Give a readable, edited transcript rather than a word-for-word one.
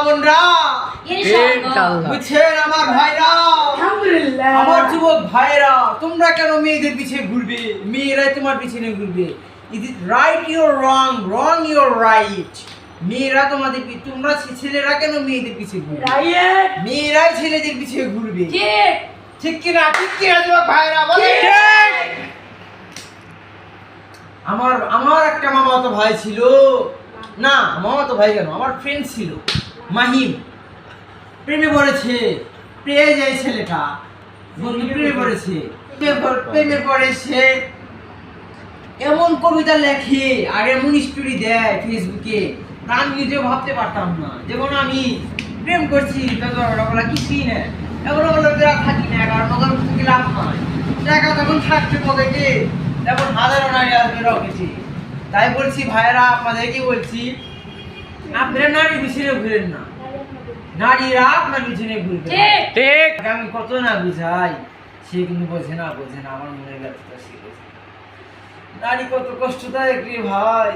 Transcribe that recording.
বোনরা, বুঝছেন আমার ভাইরা, আমার যুবক ভাইরা, তোমরা কেন মেয়েদের পিছিয়ে ঘুরবে? মেয়েরাই তোমার পিছনে ঘুরবে। Is it right your wrong, wrong your right. মেয়েরা তোমাদের তোমরা ছেলেরা কেন মেয়েদের পিছিয়ে ঘুরবে? মেয়েরাই ছেলেদের পিছিয়ে ঘুরবে। ঠিক কিনা? ঠিক কিনা যুবক ভাইরা বলে? আমার একটা মামাতো ভাই ছিল, না মামাতো ভাই কেন, আমার ফ্রেন্ড ছিল মাহিম। প্রেমে পড়েছে, পেয়ে যায় ছেলেটা, বন্ধু প্রেমে পড়েছে। প্রেমে পড়ে সে এমন কবিতা লেখে আর এমন স্টোরি দেয় ফেসবুকে, আমি নিজেও ভাবতে পারতাম না। যেমন আমি প্রেম করছি বলা কিছুই না, এগুলো বলে থাকি না, কারণ ওদের থেকে লাভ নয়। টাকা তখন থাকছে পকেটে, এখন হাজারো নারী আসবে রকেটে। তাই বলছি ভাইয়েরা, আপনাদেরকে বলছি, আপনারা নারী পিছনে ঘুরেন না, নারীরা আপনার পিছনে ঘুরবে। ঠিক, আমি কত না বুঝাই, সে কিন্তু বোঝে না, আমার মনে ব্যর্থতা সে বোঝে। নারী কত কষ্টদায়ক রে ভাই।